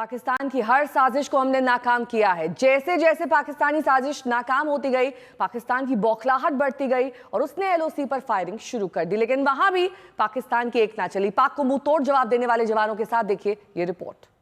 पाकिस्तान की हर साजिश को हमने नाकाम किया है। जैसे जैसे पाकिस्तानी साजिश नाकाम होती गई, पाकिस्तान की बौखलाहट बढ़ती गई और उसने एलओसी पर फायरिंग शुरू कर दी। लेकिन वहां भी पाकिस्तान की एक ना चली। पाक को मुंह तोड़ जवाब देने वाले जवानों के साथ देखिए ये रिपोर्ट।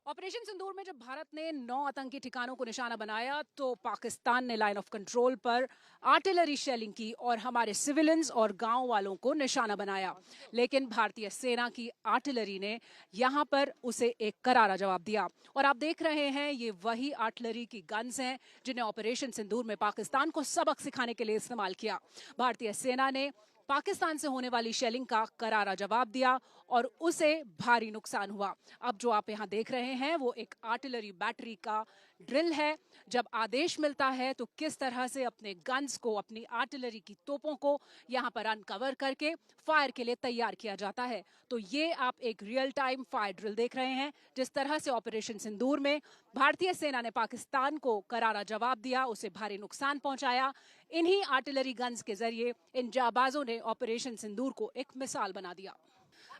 ऑपरेशन सिंदूर में जब भारत ने 9 आतंकी ठिकानों को निशाना बनाया तो पाकिस्तान ने लाइन ऑफ कंट्रोल पर आर्टिलरी शेलिंग की और हमारे सिविलियंस और गांव वालों को निशाना बनाया। लेकिन भारतीय सेना की आर्टिलरी ने यहां पर उसे एक करारा जवाब दिया। और आप देख रहे हैं ये वही आर्टिलरी की गन्स हैं जिन्हें ऑपरेशन सिंदूर में पाकिस्तान को सबक सिखाने के लिए इस्तेमाल किया। भारतीय सेना ने पाकिस्तान से होने वाली शेलिंग का करारा जवाब दिया और उसे भारी नुकसान हुआ। अब जो आप यहां देख रहे हैं वो एक आर्टिलरी बैटरी का ड्रिल है। जब आदेश मिलता है तो किस तरह से अपने गन्स को, अपनी आर्टिलरी की तोपों को यहां पर अनकवर करके फायर के लिए तैयार किया जाता है। तो ये आप एक रियल टाइम फायर ड्रिल देख रहे हैं। जिस तरह से ऑपरेशन सिंदूर में भारतीय सेना ने पाकिस्तान को करारा जवाब दिया, उसे भारी नुकसान पहुंचाया, इन्हीं आर्टिलरी गन्स के जरिए इन जाबाजों ने ऑपरेशन सिंदूर को एक मिसाल बना दिया।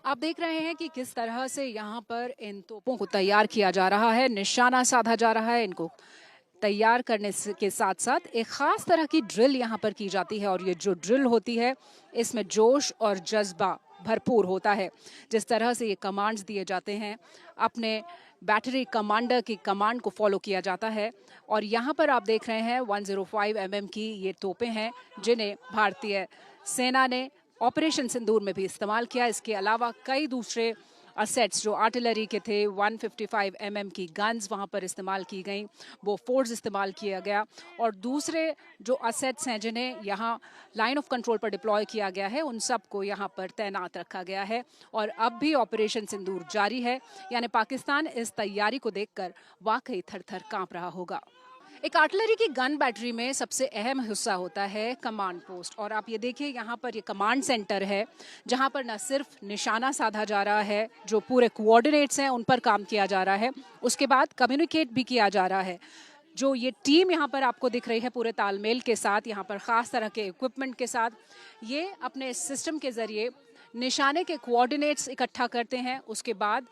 आप देख रहे हैं कि किस तरह से यहाँ पर इन तोपों को तैयार किया जा रहा है, निशाना साधा जा रहा है। इनको तैयार करने के साथ साथ एक खास तरह की ड्रिल यहाँ पर की जाती है और ये जो ड्रिल होती है इसमें जोश और जज्बा भरपूर होता है। जिस तरह से ये कमांड्स दिए जाते हैं, अपने बैटरी कमांडर की कमांड को फॉलो किया जाता है। और यहाँ पर आप देख रहे हैं 105 mm की ये तोपें हैं जिन्हें भारतीय सेना ने ऑपरेशन सिंदूर में भी इस्तेमाल किया। इसके अलावा कई दूसरे असेट्स जो आर्टिलरी के थे, 155 mm की गन्स वहाँ पर इस्तेमाल की गई, वो फोर्स इस्तेमाल किया गया। और दूसरे जो असेट्स हैं जिन्हें यहाँ लाइन ऑफ कंट्रोल पर डिप्लॉय किया गया है, उन सब को यहाँ पर तैनात रखा गया है। और अब भी ऑपरेशन सिंदूर जारी है, यानी पाकिस्तान इस तैयारी को देखकर वाकई थर थर काँप रहा होगा। एक आर्टिलरी की गन बैटरी में सबसे अहम हिस्सा होता है कमांड पोस्ट। और आप ये देखिए यहाँ पर ये कमांड सेंटर है जहाँ पर न सिर्फ निशाना साधा जा रहा है, जो पूरे कोऑर्डिनेट्स हैं उन पर काम किया जा रहा है, उसके बाद कम्युनिकेट भी किया जा रहा है। जो ये टीम यहाँ पर आपको दिख रही है पूरे तालमेल के साथ, यहाँ पर ख़ास तरह के इक्विपमेंट के साथ, ये अपने सिस्टम के ज़रिए निशाने के कोऑर्डिनेट्स इकट्ठा करते हैं, उसके बाद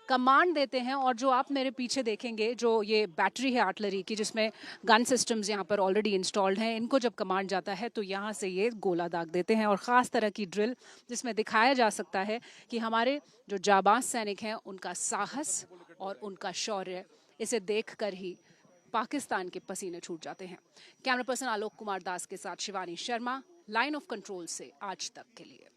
कमांड देते हैं। और जो आप मेरे पीछे देखेंगे जो ये बैटरी है आर्टिलरी की, जिसमें गन सिस्टम्स यहाँ पर ऑलरेडी इंस्टॉल्ड हैं, इनको जब कमांड जाता है तो यहाँ से ये गोला दाग देते हैं। और ख़ास तरह की ड्रिल जिसमें दिखाया जा सकता है कि हमारे जो जाबाज सैनिक हैं उनका साहस और उनका शौर्य, इसे देख कर ही पाकिस्तान के पसीने छूट जाते हैं। कैमरा पर्सन आलोक कुमार दास के साथ Shivani Sharma, line of control से आज तक के लिए।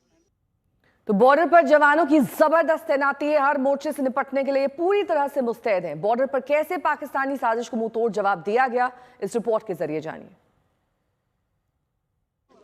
तो बॉर्डर पर जवानों की जबरदस्त तैनाती है, हर मोर्चे से निपटने के लिए पूरी तरह से मुस्तैद हैं। बॉर्डर पर कैसे पाकिस्तानी साजिश को मुंहतोड़ जवाब दिया गया, इस रिपोर्ट के जरिए जानिए।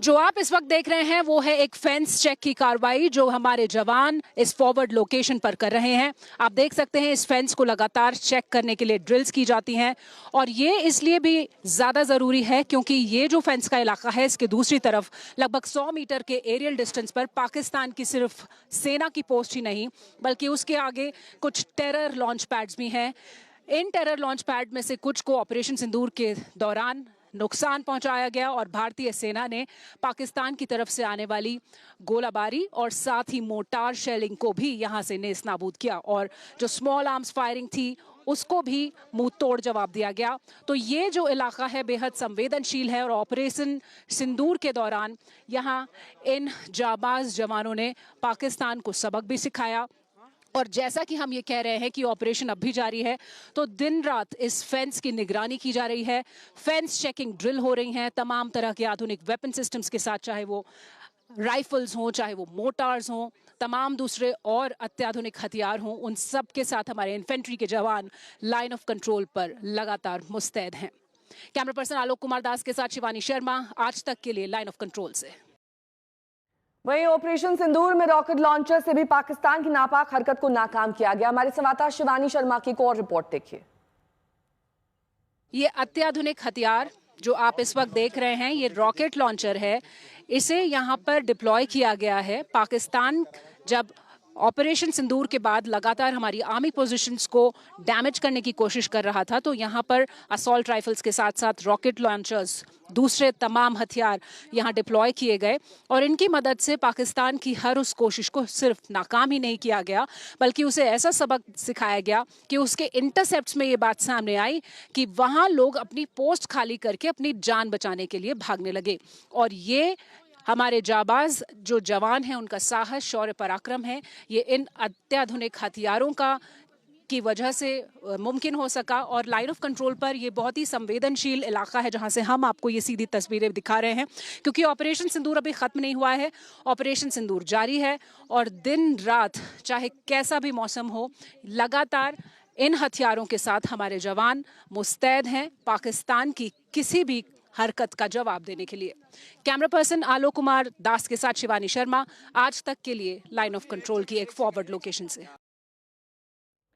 जो आप इस वक्त देख रहे हैं वो है एक फेंस चेक की कार्रवाई जो हमारे जवान इस फॉरवर्ड लोकेशन पर कर रहे हैं। आप देख सकते हैं इस फेंस को लगातार चेक करने के लिए ड्रिल्स की जाती हैं। और ये इसलिए भी ज़्यादा ज़रूरी है क्योंकि ये जो फेंस का इलाका है, इसके दूसरी तरफ लगभग 100 मीटर के एरियल डिस्टेंस पर पाकिस्तान की सिर्फ सेना की पोस्ट ही नहीं बल्कि उसके आगे कुछ टेरर लॉन्च पैड्स भी हैं। इन टेरर लॉन्च पैड में से कुछ को ऑपरेशन सिंदूर के दौरान नुकसान पहुंचाया गया और भारतीय सेना ने पाकिस्तान की तरफ से आने वाली गोलाबारी और साथ ही मोर्टार शेलिंग को भी यहां से नेस्त नाबूद किया। और जो स्मॉल आर्म्स फायरिंग थी उसको भी मुंह तोड़ जवाब दिया गया। तो ये जो इलाका है बेहद संवेदनशील है और ऑपरेशन सिंदूर के दौरान यहाँ इन जाबाज जवानों ने पाकिस्तान को सबक भी सिखाया। और जैसा कि हम ये कह रहे हैं कि ऑपरेशन अब भी जारी है, तो दिन रात इस फेंस की निगरानी की जा रही है। फेंस चेकिंग ड्रिल हो रही हैं तमाम तरह के आधुनिक वेपन सिस्टम्स के साथ, चाहे वो राइफल्स हों, चाहे वो मोटार्स हों, तमाम दूसरे और अत्याधुनिक हथियार हों, उन सब के साथ हमारे इन्फेंट्री के जवान लाइन ऑफ कंट्रोल पर लगातार मुस्तैद हैं। कैमरा पर्सन आलोक कुमार दास के साथ शिवानी शर्मा, आज तक के लिए लाइन ऑफ कंट्रोल से। वहीं ऑपरेशन सिंदूर में रॉकेट लॉन्चर से भी पाकिस्तान की नापाक हरकत को नाकाम किया गया। हमारे संवाददाता शिवानी शर्मा की एक और रिपोर्ट देखिए। ये अत्याधुनिक हथियार जो आप इस वक्त देख रहे हैं, ये रॉकेट लॉन्चर है। इसे यहाँ पर डिप्लॉय किया गया है। पाकिस्तान जब ऑपरेशन सिंदूर के बाद लगातार हमारी आर्मी पोजीशंस को डैमेज करने की कोशिश कर रहा था, तो यहाँ पर असॉल्ट राइफल्स के साथ साथ रॉकेट लॉन्चर्स, दूसरे तमाम हथियार यहाँ डिप्लॉय किए गए और इनकी मदद से पाकिस्तान की हर उस कोशिश को सिर्फ नाकाम ही नहीं किया गया, बल्कि उसे ऐसा सबक सिखाया गया कि उसके इंटरसेप्ट्स में ये बात सामने आई कि वहाँ लोग अपनी पोस्ट खाली करके अपनी जान बचाने के लिए भागने लगे। और ये हमारे जाबाज जो जवान हैं, उनका साहस, शौर्य, पराक्रम है, ये इन अत्याधुनिक हथियारों की वजह से मुमकिन हो सका। और लाइन ऑफ कंट्रोल पर ये बहुत ही संवेदनशील इलाका है जहां से हम आपको ये सीधी तस्वीरें दिखा रहे हैं, क्योंकि ऑपरेशन सिंदूर अभी खत्म नहीं हुआ है। ऑपरेशन सिंदूर जारी है और दिन रात चाहे कैसा भी मौसम हो, लगातार इन हथियारों के साथ हमारे जवान मुस्तैद हैं पाकिस्तान की किसी भी हरकत का जवाब देने के लिए। कैमरा पर्सन आलोक कुमार दास के साथ शिवानी शर्मा, आज तक के लिए लाइन ऑफ कंट्रोल की एक फॉरवर्ड लोकेशन से।